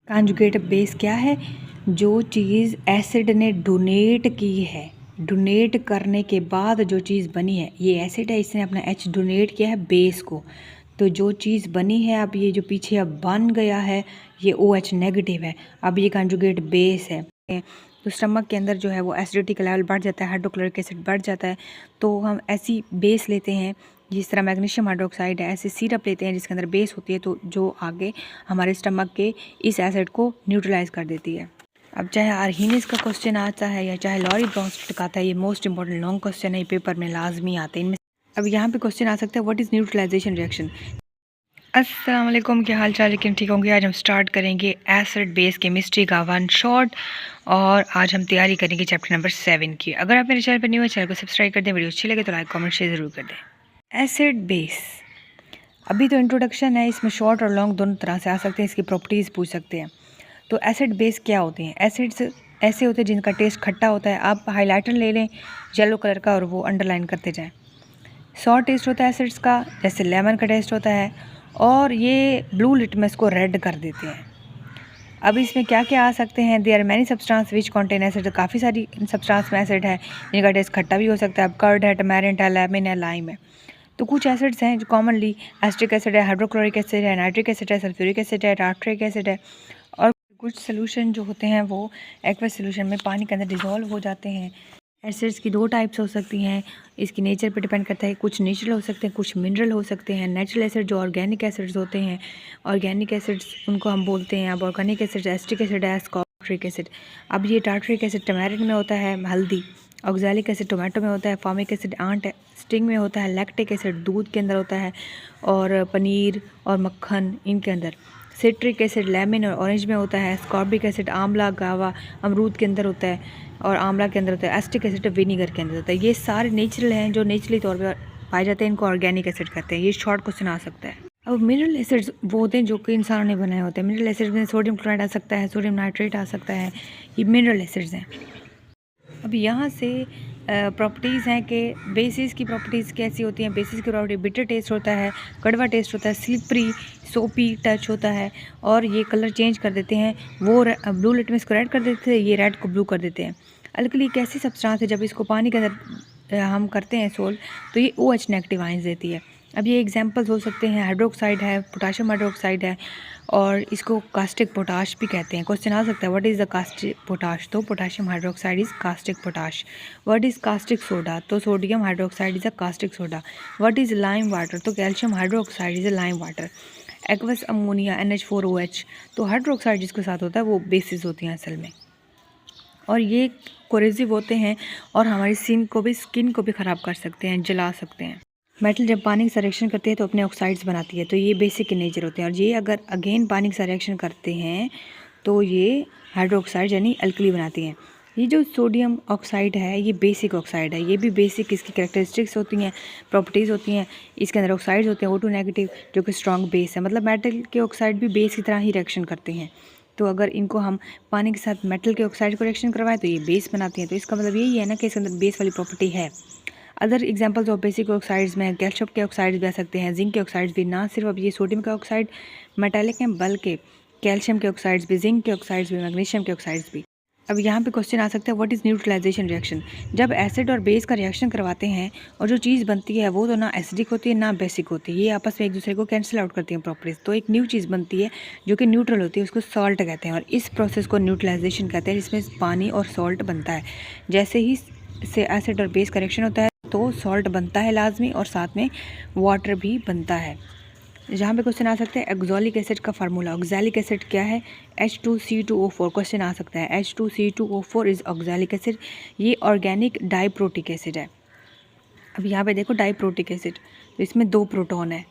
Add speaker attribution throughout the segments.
Speaker 1: Conjugate base क्या है? जो चीज़ एसिड ने डोनेट की है, डोनेट करने के बाद जो चीज़ बनी है, ये एसिड है, इसने अपना H डोनेट किया है बेस को, तो जो चीज़ बनी है अब ये जो पीछे अब बन गया है ये OH नेगेटिव है, अब ये कॉन्जुगेट बेस है। तो स्टमक के अंदर जो है वो एसिडिटी का लेवल बढ़ जाता है, हाइड्रोक्लोरिक एसिड बढ़ जाता है, तो हम ऐसी बेस लेते हैं जिस तरह मैग्नीशियम हाइड्रोक्साइड है, ऐसे सिरप लेते हैं जिसके अंदर बेस होती है, तो जो आगे हमारे स्टमक के इस एसिड को न्यूट्रलाइज कर देती है। अब चाहे आर्हीनिस का क्वेश्चन आता है या चाहे लॉरी ब्रोंस्टेड का आता है, ये मोस्ट इंपॉर्टेंट लॉन्ग क्वेश्चन है, पेपर में लाजमी आते हैं इनमें। अब यहाँ पे क्वेश्चन आ सकता है व्हाट इज़ न्यूट्रलाइजेशन रिएक्शन। अस्सलाम वालेकुम, क्या हाल चाल, लेकिन ठीक होंगे। आज हम स्टार्ट करेंगे एसिड बेस केमिस्ट्री का वन शॉट और आज हम तैयारी करेंगे चैप्टर नंबर 7 की। अगर आप मेरे चैनल पर न्यू है, चैनल को सब्सक्राइब कर दें, वीडियो अच्छी लगे तो लाइक कमेंट शेयर ज़रूर कर दें। एसिड बेस अभी तो इंट्रोडक्शन है, इसमें शॉर्ट और लॉन्ग दोनों तरह से आ सकते हैं, इसकी प्रॉपर्टीज़ पूछ सकते हैं। तो एसिड बेस क्या होते हैं? एसिड्स ऐसे होते हैं जिनका टेस्ट खट्टा होता है। आप हाइलाइटर ले लें येलो कलर का और वो अंडरलाइन करते जाएं। सॉर टेस्ट होता है एसिड्स का, जैसे लेमन का टेस्ट होता है, और ये ब्लू लिटमस को रेड कर देते हैं। अब इसमें क्या क्या आ सकते हैं? There are many substance which contain acid, तो काफ़ी सारी सब्सटेंस में एसिड है जिनका टेस्ट खट्टा भी हो सकता है। अब कर्ड है, टमारेंट है, लेमन है, लाइम है। तो कुछ एसिड्स हैं जो कॉमनली एसिटिक एसिड है, हाइड्रोक्लोरिक एसिड है, नाइट्रिक एसिड है, सल्फ्यूरिक एसिड है, टार्ट्रिक एसिड है। और कुछ सोल्यूशन जो होते हैं वो एक्वस सोल्यूशन में पानी के अंदर डिज़ोल्व हो जाते हैं। एसिड्स की दो टाइप्स हो सकती हैं, इसकी नेचर पे डिपेंड करता है। कुछ नेचुरल हो सकते हैं, कुछ मिनरल हो सकते हैं। नेचुरल एसिड जो ऑर्गेनिक एसिड्स होते हैं, ऑर्गेनिक एसिड्स उनको हम बोलते हैं। अब ऑर्गेनिक एसिड एसिटिक एसिड है, टार्ट्रिक एसिड। अब ये टार्ट्रिक एसिड टमारिन में होता है, हल्दी। ऑक्सैलिक एसिड टोमेटो में होता है, फॉर्मिक एसिड आंट स्टिंग में होता है, लैक्टिक एसिड दूध के अंदर होता है, और पनीर और मक्खन इनके अंदर। सिट्रिक एसिड लेमन और ऑरेंज में होता है, स्कॉर्बिक एसिड आंवला गावा अमरूद के अंदर होता है और आंवला के अंदर होता है, एसिटिक एसिड विनीगर के अंदर होता है। ये सारे नेचुरल हैं जो नेचुरली तौर पर पाए जाते हैं, इनको ऑर्गेनिक एसिड कहते हैं। ये शॉर्ट क्वेश्चन आ सकता है। अब मिनरल एसिड्स वो होते हैं जो कि इंसानों ने बनाए होते हैं। मिनरल एसिड में सोडियम क्लोराइड आ सकता है, सोडियम नाइट्रेट आ सकता है, ये मिनरल एसिड्स हैं। अब यहाँ से प्रॉपर्टीज़ हैं कि बेसिस की प्रॉपर्टीज़ कैसी होती हैं। बेसिस की प्रॉपर्टी बिटर टेस्ट होता है, कड़वा टेस्ट होता है, स्लिपरी सोपी टच होता है, और ये कलर चेंज कर देते हैं। वो ब्लू लिटमस को रेड कर देते हैं, ये रेड को ब्लू कर देते हैं। अल्कली एक ऐसी सब्सटेंस है जब इसको पानी के अंदर हम करते हैं सोल्व, तो ये OH नेगेटिव आयंस देती है। अब ये एग्जांपल्स हो सकते हैं, हाइड्रोक्साइड है, पोटाशियम हाइड्रोक्साइड है, और इसको कास्टिक पोटाश भी कहते हैं। क्वेश्चन आ सकता है what is the caustic potash, तो potassium hydroxide is caustic potash. What is caustic soda, तो sodium hydroxide is a caustic soda. What is lime water, तो calcium hydroxide is a lime water. Aqueous ammonia NH4OH, तो hydroxide जिसके साथ होता है वो basis होती हैं असल में, और ये कोरेसिव होते हैं और हमारी स्किन को भी ख़राब कर सकते हैं, जला सकते हैं। मेटल जब पानी के साथ रिएक्शन करती है तो अपने ऑक्साइड्स बनाती है, तो ये बेसिक इन नेचर होते हैं। और ये अगर अगेन पानी के साथ रिएक्शन करते हैं तो ये हाइड्रोक्साइड यानी अल्कली बनाती हैं। ये जो सोडियम ऑक्साइड है ये बेसिक ऑक्साइड है, ये भी बेसिक इसकी कैरेक्टरिस्टिक्स होती हैं, प्रॉपर्टीज़ होती हैं। इसके अंदर ऑक्साइड्स होते हैं O2 नेगेटिव जो कि स्ट्रॉन्ग बेस है, मतलब मेटल के ऑक्साइड भी बेस की तरह ही रिएक्शन करते हैं। तो अगर इनको हम पानी के साथ मेटल के ऑक्साइड को रिएक्शन करवाएं तो ये बेस बनाती हैं, तो इसका मतलब यही है ना कि इसके अंदर बेस वाली प्रॉपर्टी है। Other examples of basic oxides में कैल्शियम के ऑक्साइड्स भी आ सकते हैं, जिंक के ऑक्साइड्स भी। ना सिर्फ अब ये सोडियम का ऑक्साइड मेटालिक हैं, बल्कि कैल्शियम के ऑक्साइड्स भी, जिंक के ऑक्साइड्स भी, मैग्नीशियम के ऑक्साइड्स भी। अब यहाँ पे क्वेश्चन आ सकता है व्हाट इज़ न्यूट्रलाइजेशन रिएक्शन। जब एसिड और बेस का रिएक्शन करवाते हैं और जो चीज़ बनती है वो तो ना एसिडिक होती है ना बेसिक होती है, ये आपस में एक दूसरे को कैंसिल आउट करती हैं प्रॉपर्टीज, तो एक न्यू चीज़ बनती है जो कि न्यूट्रल होती है, उसको सॉल्ट कहते हैं। और इस प्रोसेस को न्यूट्रलाइजेशन कहते हैं, जिसमें पानी और सॉल्ट बनता है। जैसे ही से एसिड और बेस का रिएक्शन होता है तो सॉल्ट बनता है लाजमी, और साथ में वाटर भी बनता है। जहाँ पे क्वेश्चन आ सकता है एक्सोलिक एसिड का फार्मूला। ऑक्सैलिक एसिड क्या है? H2C2O4 क्वेश्चन आ सकता है। H2C2O4 इज़ ऑक्सैलिक एसिड, ये ऑर्गेनिक डाइप्रोटिक एसिड है। अब यहाँ पे देखो डाइप्रोटिक एसिड, तो इसमें 2 प्रोटॉन है,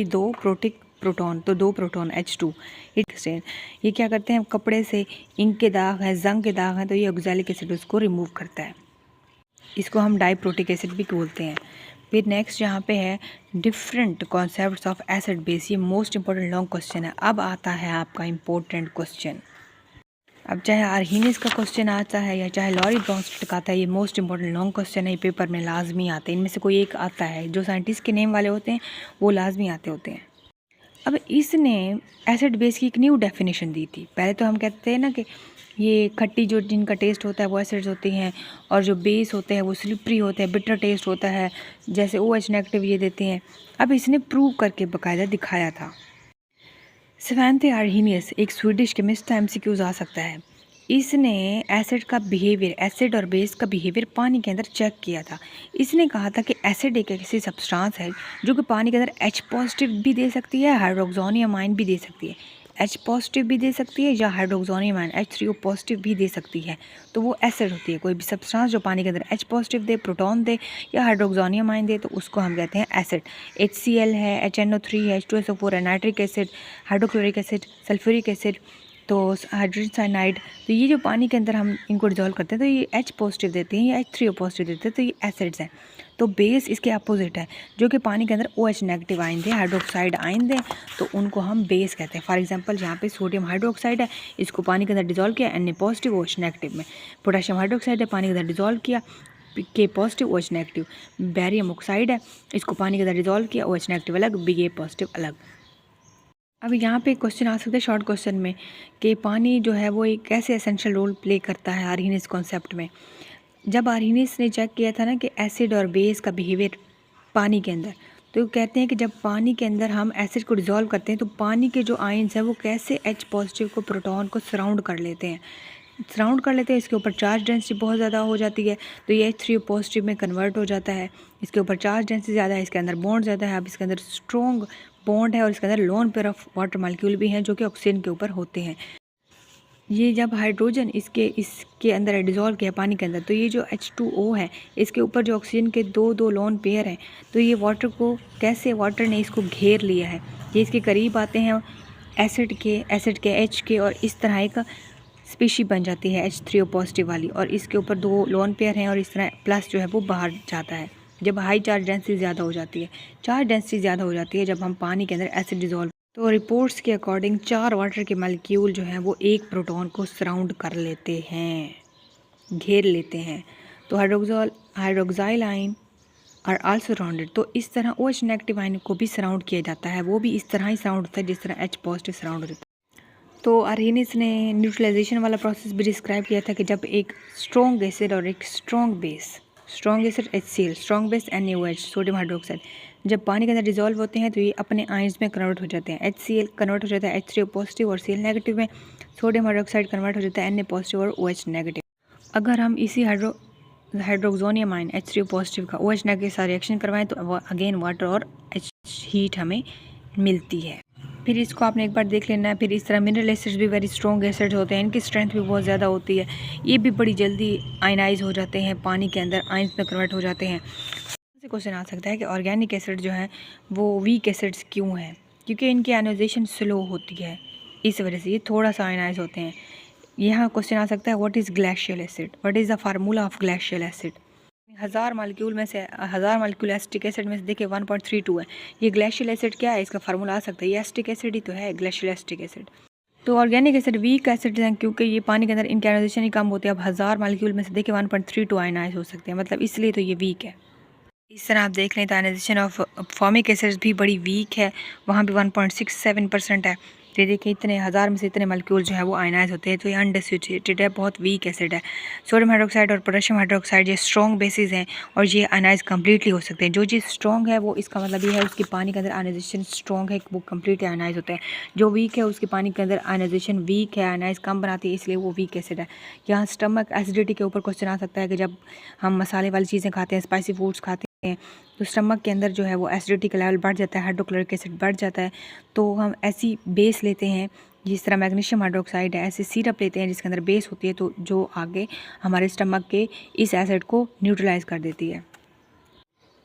Speaker 1: दो प्रोटिक प्रोटॉन, तो 2 प्रोटॉन H2। ये क्या करते हैं, कपड़े से इंक के दाग है, जंग के दाग हैं, तो ये ऑक्सैलिक एसिड उसको रिमूव करता है, इसको हम डाइप्रोटिक एसिड भी बोलते हैं। फिर नेक्स्ट यहाँ पे है different concepts of acid base, ये मोस्ट इंपॉर्टेंट लॉन्ग क्वेश्चन है। अब आता है आपका इंपॉर्टेंट क्वेश्चन। अब चाहे आर्हीनिस का क्वेश्चन आता है या चाहे लॉरी ब्रोंस्टेड का आता है, ये मोस्ट इंपॉर्टेंट लॉन्ग क्वेश्चन है, पेपर में लाजमी आते हैं। इनमें से कोई एक आता है, जो साइंटिस्ट के नेम वाले होते हैं वो लाजमी आते होते हैं। अब इसने एसिड बेस की एक न्यू डेफिनेशन दी थी। पहले तो हम कहते हैं ना कि ये खट्टी जो जिनका टेस्ट होता है वो एसिड्स होती हैं, और जो बेस होते हैं वो स्लिपरी होते हैं, बिटर टेस्ट होता है, जैसे OH नेगेटिव ये देते हैं। अब इसने प्रूव करके बाकायदा दिखाया था। स्वेंते आर्हीनियस एक स्वीडिश केमिस्ट था, MCQs आ सकता है। इसने एसिड का बिहेवियर, एसिड और बेस का बिहेवियर पानी के अंदर चेक किया था। इसने कहा था कि एसिड एक ऐसी सब्सटेंस है जो कि पानी के अंदर H पॉजिटिव भी दे सकती है, हाइड्रोक्सोनियम आयन भी दे सकती है। H पॉजिटिव भी दे सकती है या हाइड्रोक्सोनियम आयन H3O पॉजिटिव भी दे सकती है, तो वो एसिड होती है। कोई भी सब्सटेंस जो पानी के अंदर H पॉजिटिव दे, प्रोटॉन दे या हाइड्रोक्सोनियम आयन दे, तो उसको हम कहते हैं एसिड। HCl है, HNO3 है, H2SO4 है, nitric acid, hydrochloric acid, sulphuric acid, तो हाइड्रोजन साइनाइड, तो ये जो पानी के अंदर हम इनको डिजोल्व करते हैं तो ये H पॉजिटिव देते हैं या H3O पॉजिटिव देते हैं, तो ये एसिड्स हैं। तो बेस इसके अपोजिट है, जो कि पानी के अंदर OH नेगेटिव आयन दें, हाइड्रोक्साइड आयन दें, तो उनको हम बेस कहते हैं। फॉर एग्जांपल यहाँ पे सोडियम हाइड्रोक्साइड है, इसको पानी के अंदर डिजोल्व किया Na पॉजिटिव OH नेगेटिव में। पोटेशियम हाइड्रोक्साइड है, पानी के अंदर डिजोल्व किया K positive OH negative. Barium oxide है, इसको पानी के अंदर डिजोल्व किया, OH नेगेटिव अलग, Ba पॉजिटिव अलग। अब यहाँ पे क्वेश्चन आ सकते हैं शॉर्ट क्वेश्चन में कि पानी जो है वो एक कैसे एसेंशियल रोल प्ले करता है आर्हीनियस कॉन्सेप्ट में। जब आर्हीनियस ने चेक किया था ना कि एसिड और बेस का बिहेवियर पानी के अंदर, तो कहते हैं कि जब पानी के अंदर हम एसिड को डिज़ोल्व करते हैं तो पानी के जो आयन्स हैं वो कैसे H पॉजिटिव को, प्रोटॉन को सराउंड कर लेते हैं, इसके ऊपर चार्ज डेंसिटी बहुत ज़्यादा हो जाती है, तो ये H3O पॉजिटिव में कन्वर्ट हो जाता है। इसके ऊपर चार्ज डेंसिटी ज़्यादा है, इसके अंदर बॉन्ड ज़्यादा है, अब इसके अंदर स्ट्रॉन्ग बॉन्ड है और इसके अंदर lone pair of water molecule भी हैं जो कि ऑक्सीजन के ऊपर होते हैं। ये जब हाइड्रोजन इसके अंदर डिज़ोल्व किया पानी के अंदर, तो ये जो H2O है इसके ऊपर जो ऑक्सीजन के दो लोन पेयर हैं, तो ये वाटर ने इसको घेर लिया है। ये इसके करीब आते हैं एसिड के H के, और इस तरह एक स्पीशी बन जाती है H3O पॉजिटिव वाली, और इसके ऊपर 2 लोन पेयर हैं और इस तरह प्लस जो है वो बाहर जाता है। जब हाई चार्ज डेंसिटी ज़्यादा हो जाती है, जब हम पानी के अंदर एसिड डिज़ोल्व, तो रिपोर्ट्स के अकॉर्डिंग 4 वाटर के मॉलिक्यूल जो हैं वो एक प्रोटॉन को सराउंड कर लेते हैं, घेर लेते हैं। तो hydroxyl ion are also surrounded. तो इस तरह OH नेगेटिव आयन को भी सराउंड किया जाता है, वो भी इस तरह ही सराउंड होता है जिस तरह H पॉजिटिव सराउंड होता है। तो आर्हीनियस ने न्यूट्रलाइजेशन वाला प्रोसेस भी डिस्क्राइब किया था कि जब एक स्ट्रॉन्ग एसिड और एक strong acid HCl, strong base NaOH, sodium hydroxide, जब पानी के अंदर डिजोल्व होते हैं तो ये अपने आयंस में कन्वर्ट हो जाते हैं। HCl कन्वर्ट हो जाता है H3O पॉजिटिव और Cl नेगेटिव में, सोडियम हाइड्रोक्साइड कन्वर्ट हो जाता है Na पॉजिटिव और OH नेगेटिव। अगर हम इसी हाइड्रोक्सोनियम आयन H3O पॉजिटिव का OH नेगेटिव के साथ रिएक्शन करवाएं तो अगेन वाटर और हीट हमें मिलती है। फिर इसको आपने एक बार देख लेना है। फिर इस तरह मिनरल एसिड्स भी वेरी स्ट्रॉन्ग एसिड्स होते हैं, इनकी स्ट्रेंथ भी बहुत ज़्यादा होती है, ये भी बड़ी जल्दी आयनाइज हो जाते हैं, पानी के अंदर आयंस में कन्वर्ट हो जाते हैं। से क्वेश्चन आ सकता है कि ऑर्गेनिक एसिड जो है वो वीक एसिड्स क्यों हैं, क्योंकि इनकी आयनाइजेशन स्लो होती है, इस वजह से ये थोड़ा सा आयनाइज होते हैं। यहाँ क्वेश्चन आ सकता है what is glacial acid, what is the formula of glacial acid. 1000 molecule acetic acid में से देखिए 1.32 है। ये ग्लेशियल एसिड क्या है, इसका फार्मूला आ सकता है, ये एसिटिक एसिड ही तो है, ग्लेशियल एसिटिक एसिड। तो ऑर्गेनिक एसिड वीक एसिड हैं क्योंकि ये पानी के अंदर इनकी आयनाइजेशन ही कम होती है। अब 1000 मालिक्यूल में से देखिए 1.32 आयनाइज हो सकते हैं, मतलब इसलिए तो ये वीक है। इस तरह आप देख लें तो आयनाइजेशन ऑफ फॉर्मिक एसिड भी बड़ी वीक है, वहाँ भी 1.67% है। तो देखिए इतने 1000 में से इतने मॉलिक्यूल जो है वो आयनाइज होते हैं, तो ये अनडिस्यूटेड है, बहुत वीक एसिड है। सोडियम हाइड्रोक्साइड और पोटेशियम हाइड्रोक्साइड ये स्ट्रॉन्ग बेसिस हैं और ये आयनाइज कम्प्लीटली हो सकते हैं। जो चीज़ स्ट्रॉन्ग है वो इसका मतलब ये है उसकी पानी के अंदर आयनाइजेशन स्ट्रॉन्ग है, वो कम्प्लीटली आयनाइज होता है। जो वीक है उसकी पानी के अंदर आयनाइजेशन वीक है, आयनाइज कम बनाती है, इसलिए वो वीक एसिड है। यहाँ स्टमक एसिडिटी के ऊपर क्वेश्चन आ सकता है कि जब हम मसाले वाली चीज़ें खाते हैं, स्पाइसी फूड्स खाते हैं, तो स्टमक के अंदर जो है वो एसिडिटी का लेवल बढ़ जाता है, हाइड्रोक्लोरिक एसिड बढ़ जाता है। तो हम ऐसी बेस लेते हैं जिस तरह मैग्नीशियम हाइड्रोक्साइड है, ऐसे सिरप लेते हैं जिसके अंदर बेस होती है, तो जो आगे हमारे स्टमक के इस एसिड को न्यूट्रलाइज कर देती है।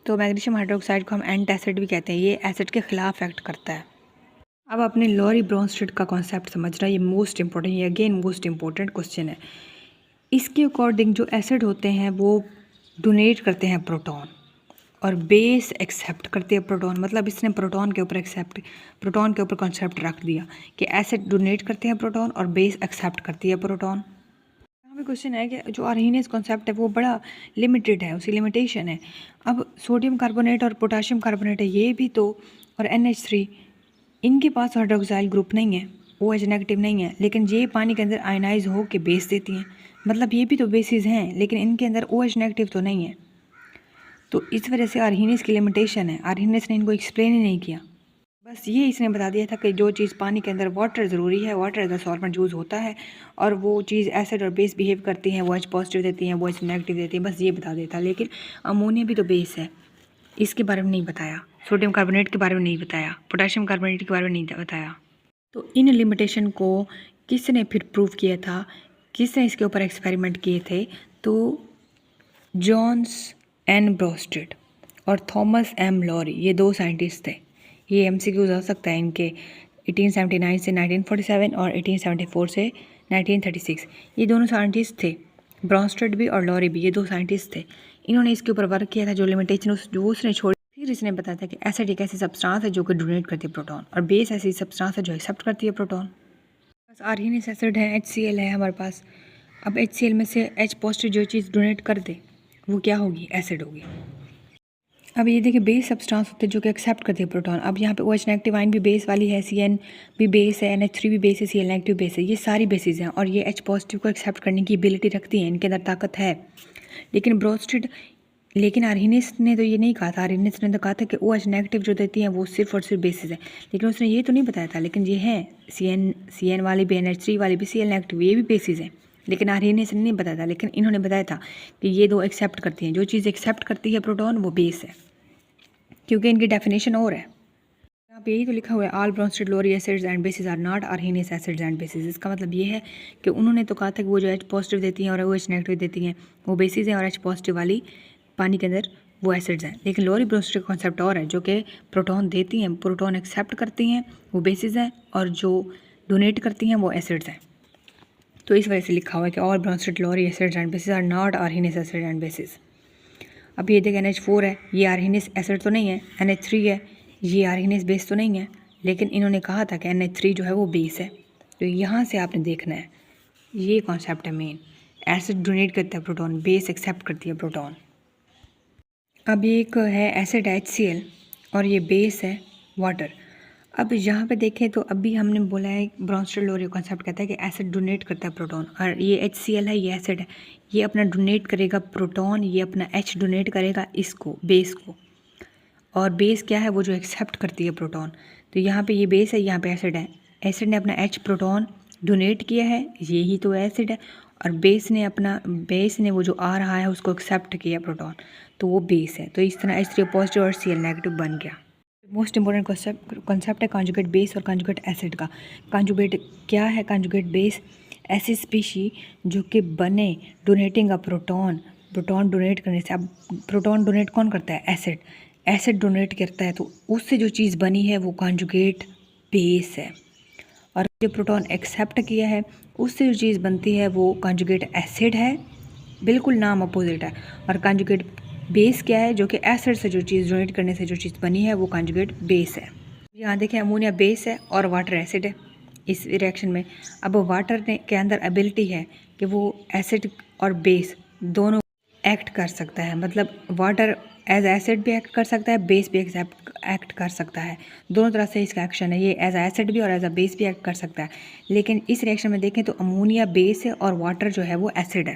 Speaker 1: तो मैग्नीशियम हाइड्रोक्साइड को हम एंटासिड भी कहते हैं, ये एसिड के खिलाफ एक्ट करता है। अब अपने लॉरी ब्रोंस्टेड का कॉन्सेप्ट समझना, ये मोस्ट इंपॉर्टेंट, ये अगेन मोस्ट इंपॉर्टेंट क्वेश्चन है। इसके अकॉर्डिंग जो एसिड होते हैं वो डोनेट करते हैं प्रोटॉन और बेस एक्सेप्ट करती है प्रोटॉन। मतलब इसने प्रोटॉन के ऊपर कॉन्सेप्ट रख दिया कि एसिड डोनेट करते हैं प्रोटॉन और बेस एक्सेप्ट करती है प्रोटॉन। यहाँ पे क्वेश्चन है कि जो आर्हीनियस कॉन्सेप्ट है वो बड़ा लिमिटेड है, उसकी लिमिटेशन है। अब सोडियम कार्बोनेट और पोटाशियम कार्बोनेट है ये भी तो, और NH3 इनके पास हाइड्रोक्साइल ग्रुप नहीं है, OH नेगेटिव नहीं है, लेकिन ये पानी के अंदर आयनाइज हो के बेस देती हैं। मतलब ये भी तो बेसिस हैं, लेकिन इनके अंदर OH नेगेटिव तो नहीं है। तो इस वजह से आर्हीनियस की लिमिटेशन है। आर्हीनियस ने इनको एक्सप्लेन ही नहीं किया, बस ये इसने बता दिया था कि जो चीज़ पानी के अंदर वाटर ज़रूरी है, water as a solvent use होता है, और वो चीज़ एसिड और बेस बिहेव करती हैं, वो H पॉजिटिव देती हैं, वो H नेगेटिव देती हैं, बस ये बता देता। लेकिन अमोनिया भी तो बेस है, इसके बारे में नहीं बताया। सोडियम कार्बोनेट के बारे में नहीं बताया, पोटेशियम कार्बोनेट के बारे में नहीं बताया। तो इन लिमिटेशन को किसने फिर प्रूव किया था, किसने इसके ऊपर एक्सपेरिमेंट किए थे? तो जॉन्स एन ब्रोस्टेड और थॉमस एम लॉरी, ये दो साइंटिस्ट थे। ये MCQ हो सकता है इनके 1879 से 1947 और 1874 से 1936। ये दोनों साइंटिस्ट थे, ब्रोस्टेड भी और लॉरी भी, ये दो साइंटिस्ट थे। इन्होंने इसके ऊपर वर्क किया था, जो लिमिटेशन जो उसने छोड़ी। फिर इसने बताया था कि एसिड एक ऐसी सब्सटेंस है जो कि डोनेट करती है प्रोटॉन, और बेस ऐसी सब्सटेंस है जो एक्सेप्ट करती है प्रोटॉन। बस आर्हीनियस एसिड है, HCl है हमारे पास। अब HCl में से H पॉजिटिव जो चीज़ डोनेट कर दे वो क्या होगी? एसिड होगी। अब ये देखिए बेस सब्सटेंस होते हैं जो कि एक्सेप्ट करती है प्रोटॉन। अब यहाँ पे OH नेगेटिव आयन भी बेस वाली है, CN भी बेस है, NH3 भी बेस है, Cl नेगेटिव बेस है। ये सारी बेसिस हैं और ये H पॉजिटिव को एक्सेप्ट करने की एबिलिटी रखती हैं, इनके अंदर ताकत है। लेकिन आर्हीनियस ने तो ये नहीं कहा था। आर्हीनियस ने तो कहा था कि OH नेगेटिव जो देती हैं वो सिर्फ और सिर्फ बेसिस है, लेकिन उसने ये तो नहीं बताया था। लेकिन ये है CN वाली भी, NH3 वाली भी, Cl नेगेटिव, ये भी बेसिस है। लेकिन आर्हीनियस ने नहीं बताया था, लेकिन इन्होंने बताया था कि ये दो एक्सेप्ट करती हैं। जो चीज़ एक्सेप्ट करती है प्रोटॉन वो बेस है, क्योंकि इनकी डेफिनेशन और है। यहाँ पे यही तो लिखा हुआ है, all Bronsted Lowry acids and bases are not Arrhenius acids and bases. इसका मतलब ये है कि उन्होंने तो कहा था कि वो जो H पॉजिटिव देती हैं और OH नेगेटिव देती हैं वो बेसिस हैं, और H पॉजिटिव वाली पानी के अंदर वो एसिड्स हैं। लेकिन लोरी ब्रोस्टेड का कॉन्सेप्ट और है, जो कि प्रोटॉन देती हैं, प्रोटॉन एक्सेप्ट करती हैं, वो बेसिस हैं, और जो डोनेट करती हैं वो एसिड्स हैं। तो इस वजह से लिखा हुआ है कि all Bronsted Lowry acids and bases are not Arrhenius acid and bases. अब ये देखें NH4 है, ये आर्हीनियस एसिड तो नहीं है। NH3 है, ये आर्हीनियस बेस तो नहीं है। लेकिन इन्होंने कहा था कि NH3 जो है वो बेस है। तो यहाँ से आपने देखना है, ये कॉन्सेप्ट है मेन। एसिड डोनेट करता है प्रोटॉन, बेस एक्सेप्ट करती है प्रोटॉन। अब ये एक है एसिड HCl और ये बेस है वाटर। अब यहाँ पे देखें तो अभी हमने बोला है ब्रोस्टेड लोरी कॉन्सेप्ट कहता है कि एसिड डोनेट करता है प्रोटॉन, और ये HCl है, ये एसिड है, ये अपना डोनेट करेगा प्रोटॉन, ये अपना H डोनेट करेगा इसको, बेस को। और बेस क्या है? वो जो एक्सेप्ट करती है प्रोटॉन। तो यहाँ पे ये बेस है, यहाँ पे एसिड है। एसिड ने अपना H प्रोटॉन डोनेट किया है, यही तो एसिड है, और बेस ने वो जो आ रहा है उसको एक्सेप्ट किया प्रोटॉन, तो वो बेस है। तो इस तरह H3 पॉजिटिव और Cl नेगेटिव बन गया। मोस्ट इंपॉर्टेंट कॉन्सेप्ट है कॉन्जुगेट बेस और कॉन्जुगेट एसिड का। कॉन्जुगेट क्या है? कॉन्जुगेट बेस ऐसी स्पीशी जो कि बने donating a proton, proton donate करने से। अब प्रोटॉन डोनेट कौन करता है? एसिड। एसिड डोनेट करता है, तो उससे जो चीज़ बनी है वो कॉन्जुगेट बेस है। और जो प्रोटॉन एक्सेप्ट किया है उससे जो चीज़ बनती है वो कॉन्जुगेट एसिड है, बिल्कुल नाम अपोजिट है। और कॉन्जुगेट बेस क्या है? जो कि एसिड से जो चीज़ डोनेट करने से जो चीज़ बनी है वो कॉन्जुगेट बेस है। यहाँ देखें अमोनिया बेस है और वाटर एसिड है इस रिएक्शन में। अब वाटर के अंदर एबिलिटी है कि वो एसिड और बेस दोनों एक्ट कर सकता है। मतलब वाटर एज एसिड भी एक्ट कर सकता है, बेस भी एक्ट कर सकता है, दोनों तरह से इसका एक्शन है। ये एज एसिड भी और एज अ बेस भी एक्ट कर सकता है। लेकिन इस रिएक्शन में देखें तो अमोनिया बेस है और वाटर जो है वो एसिड है।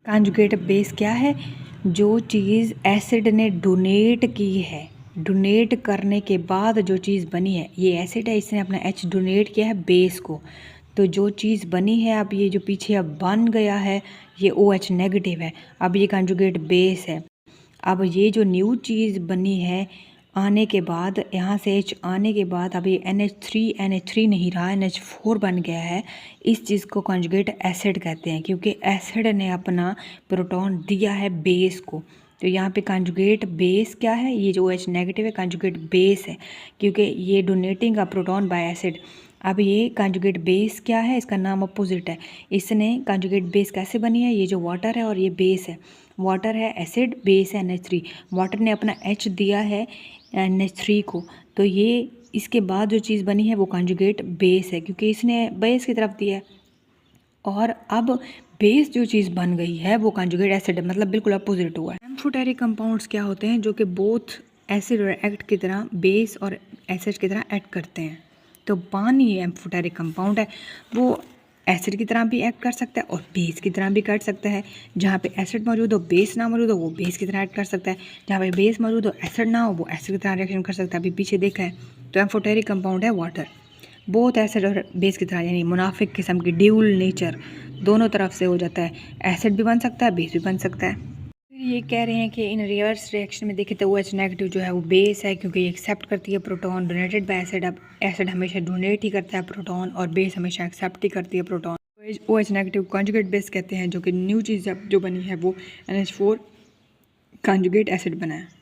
Speaker 1: कॉन्जुगेट बेस क्या है? जो चीज़ एसिड ने डोनेट की है, डोनेट करने के बाद जो चीज़ बनी है, ये एसिड है, इसने अपना H डोनेट किया है बेस को, तो जो चीज़ बनी है, अब ये जो पीछे अब बन गया है ये OH नेगेटिव है, अब ये कॉन्जुगेट बेस है। अब ये जो न्यू चीज़ बनी है आने के बाद, यहाँ से H आने के बाद अब ये NH3 नहीं रहा, NH4 बन गया है। इस चीज़ को कॉन्जुगेट एसिड कहते हैं, क्योंकि एसिड ने अपना प्रोटॉन दिया है बेस को। तो यहाँ पे कॉन्जुगेट बेस क्या है? ये जो OH नेगेटिव है कॉन्जुगेट बेस है, क्योंकि ये डोनेटिंग का प्रोटॉन बाय एसिड। अब ये कॉन्जुगेट बेस क्या है? इसका नाम अपोजिट है। इसने कॉन्जुगेट बेस कैसे बनी है? ये जो वाटर है और ये बेस है, वाटर है एसिड, बेस है NH3। वाटर ने अपना H दिया है NH3 को, तो ये इसके बाद जो चीज़ बनी है वो कॉन्जुगेट बेस है, क्योंकि इसने बेस की तरफ दिया है। और अब बेस जो चीज़ बन गई है वो कॉन्जुगेट एसिड है, मतलब बिल्कुल अपोजिट हुआ है। एम्फोटेरिक कंपाउंड्स क्या होते हैं? जो कि बोथ एसिड और एक्ट की तरह, बेस और एसिड की तरह एक्ट करते हैं। तो पानी एम्फोटेरिक कंपाउंड है, वो एसिड की तरह भी एक्ट कर सकता है और बेस की तरह भी कर सकता है। जहाँ पे एसिड मौजूद हो बेस ना मौजूद हो वो बेस की तरह एक्ट कर सकता है, जहाँ पे बेस मौजूद हो एसिड ना हो वो एसिड की तरह रिएक्शन कर सकता है। अभी पीछे देखा है। तो एम्फोटेरिक कंपाउंड है वाटर, बहुत एसिड और बेस की तरह, यानी मुनाफिक किस्म की ड्यूल नेचर, दोनों तरफ से हो जाता है। एसिड भी बन सकता है, बेस भी बन सकता है। फिर ये कह रहे हैं कि इन रिवर्स रिएक्शन में देखें तो OH नेगेटिव जो है वो बेस है, क्योंकि ये एक्सेप्ट करती है प्रोटॉन डोनेटेड बाय एसिड। अब एसिड हमेशा डोनेट ही करता है प्रोटॉन और बेस हमेशा एक्सेप्ट ही करती है proton. OH negative conjugate base कहते हैं, जो कि न्यू चीज़ जो बनी है वो NH4 कॉन्जुगेट एसिड बना है।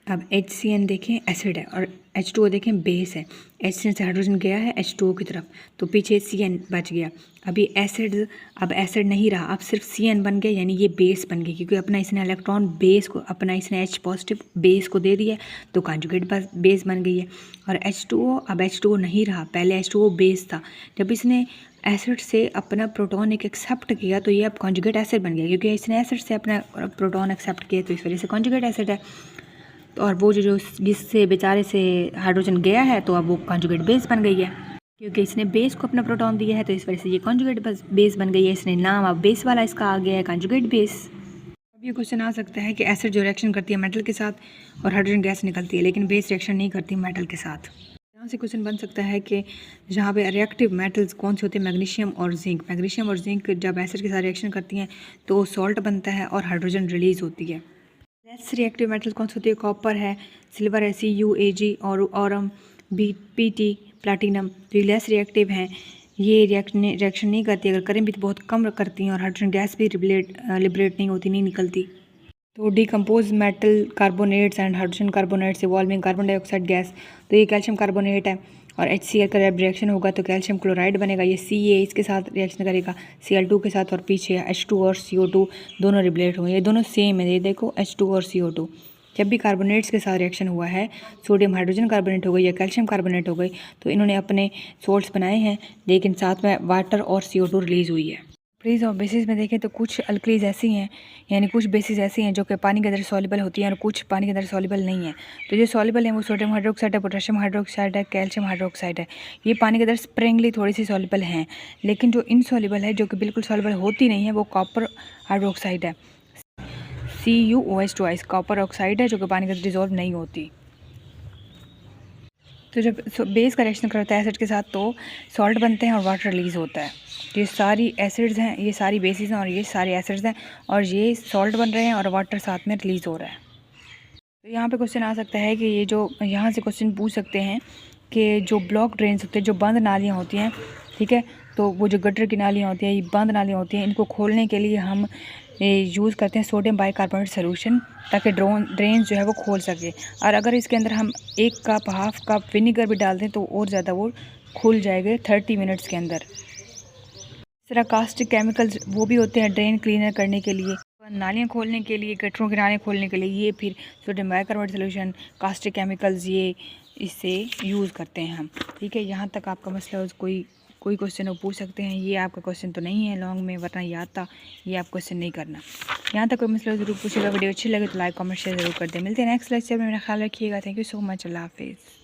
Speaker 1: अब HCN देखें एसिड है और H2O देखें बेस है। HCN से हाइड्रोजन गया है H2O की तरफ, तो पीछे CN बच गया। अभी एसिड, अब एसिड नहीं रहा, अब सिर्फ CN बन गया, यानी ये बेस बन गई, क्योंकि अपना इसने इलेक्ट्रॉन बेस को, अपना इसने H पॉजिटिव बेस को दे दिया, तो कॉन्जुगेट बेस बन गई है। और H2O, अब H2O नहीं रहा, पहले H2O बेस था। जब इसने एसिड से अपना प्रोटॉन एक एक्सेप्ट किया तो ये अब कॉन्जुगेट एसिड बन गया, क्योंकि इसने एसिड से अपना प्रोटॉन एक्सेप्ट किया, तो इस वजह से कॉन्जुगेट एसिड है। और वो जो जिससे बेचारे से हाइड्रोजन गया है तो अब वो कॉन्जुगेट बेस बन गई है, क्योंकि इसने बेस को अपना प्रोटॉन दिया है, तो इस वजह से ये कॉन्जुगेट बेस बन गई है। इसने नाम अब बेस वाला इसका आ गया है, कॉन्जुगेट बेस। अब ये क्वेश्चन आ सकता है कि एसिड जो रिएक्शन करती है मेटल के साथ और हाइड्रोजन गैस निकलती है, लेकिन बेस रिएक्शन नहीं करती मेटल के साथ। यहाँ से क्वेश्चन बन सकता है कि जहाँ पे रिएक्टिव मेटल्स कौन से होते हैं, मैग्नीशियम और जिंक। मैग्नीशियम और जिंक जब एसिड के साथ रिएक्शन करती हैं तो सॉल्ट बनता है और हाइड्रोजन रिलीज होती है। लेस रिएक्टिव मेटल्स कौन सी होती है, कॉपर है, सिल्वर है CuAg और ऑरम Pt, प्लाटिनम। तो ये लेस रिएक्टिव हैं, ये रिएक्शन नहीं करती, अगर करें भी तो बहुत कम करती हैं और हाइड्रोजन गैस भी लिबरेट नहीं होती, नहीं निकलती। तो decompose metal carbonates and hydrogen carbonates evolving carbon dioxide gas. तो ये कैल्शियम कार्बोनेट है और HCl का जब रिएक्शन होगा तो कैल्शियम क्लोराइड बनेगा, ये Ca इसके साथ रिएक्शन करेगा Cl2 के साथ, और पीछे H2 और CO2 दोनों रिबलेट होंगे, ये दोनों सेम है। ये देखो H2 और CO2, जब भी कार्बोनेट्स के साथ रिएक्शन हुआ है, सोडियम हाइड्रोजन कार्बोनेट हो गई या कैल्शियम कार्बोनेट हो गई, तो इन्होंने अपने सोल्ट्स बनाए हैं, लेकिन साथ में वाटर और CO2 रिलीज़ हुई है। प्लीज़ और बेसिस में देखें तो कुछ अल्कलीज ऐसी हैं, यानी कुछ बेसिस ऐसी हैं जो कि पानी के अंदर सॉल्युबल होती हैं और कुछ पानी के अंदर सॉल्युबल नहीं है। तो जो सॉल्युबल है वो सोडियम हाइड्रोक्साइड है, पोटेशियम हाइड्रोक्साइड है, कैल्शियम हाइड्रोक्साइड है। ये पानी के अंदर स्प्रिंगली थोड़ी सी सॉल्युबल हैं, लेकिन जो इनसॉल्युबल है, जो कि बिल्कुल सॉल्युबल होती नहीं है, वो कॉपर हाइड्रोक्साइड है, CuOH2 कॉपर ऑक्साइड है, जो कि पानी के अंदर डिजोल्व नहीं होती। तो जब बेस का रिएक्शन करता है एसिड के साथ तो सॉल्ट बनते हैं और वाटर रिलीज़ होता है। ये सारी एसिड्स हैं, ये सारी बेसिस हैं और ये सारे एसिड्स हैं, और ये सॉल्ट बन रहे हैं और वाटर साथ में रिलीज़ हो रहा है। तो यहाँ पे क्वेश्चन आ सकता है कि ये जो यहाँ से क्वेश्चन पूछ सकते हैं कि जो ब्लॉक ड्रेन्स होते हैं, जो बंद नालियाँ होती हैं, ठीक है, तो वो जो गटर की नालियाँ होती हैं, ये बंद नालियाँ होती हैं, इनको खोलने के लिए हम यूज़ करते हैं सोडियम बाइकार्बोनेट सोल्यूशन, ताकि ड्रेन जो है वो खोल सके। और अगर इसके अंदर हम 1 कप हाफ कप विनीगर भी डाल दें तो और ज़्यादा वो खुल जाएगा 30 मिनट्स के अंदर। इस तरह कास्टिक केमिकल्स वो भी होते हैं ड्रेन क्लीनर करने के लिए, नालियाँ खोलने के लिए, गटरों की नालियाँ खोलने के लिए, ये फिर sodium bicarbonate solution, caustic chemicals, ये इससे यूज़ करते हैं हम। ठीक है, यहाँ तक आपका मसला कोई क्वेश्चन वो पूछ सकते हैं। ये आपका क्वेश्चन तो नहीं है लॉन्ग में, वरना याद था, ये आप क्वेश्चन नहीं करना। यहाँ तक कोई मसला ज़रूर पूछेगा। वीडियो अच्छी लगे तो लाइक कमेंट शेयर ज़रूर कर दें। मिलते हैं नेक्स्ट लेक्चर में, मेरा ख्याल रखिएगा। Thank you so much. अल्लाह हाफिज़।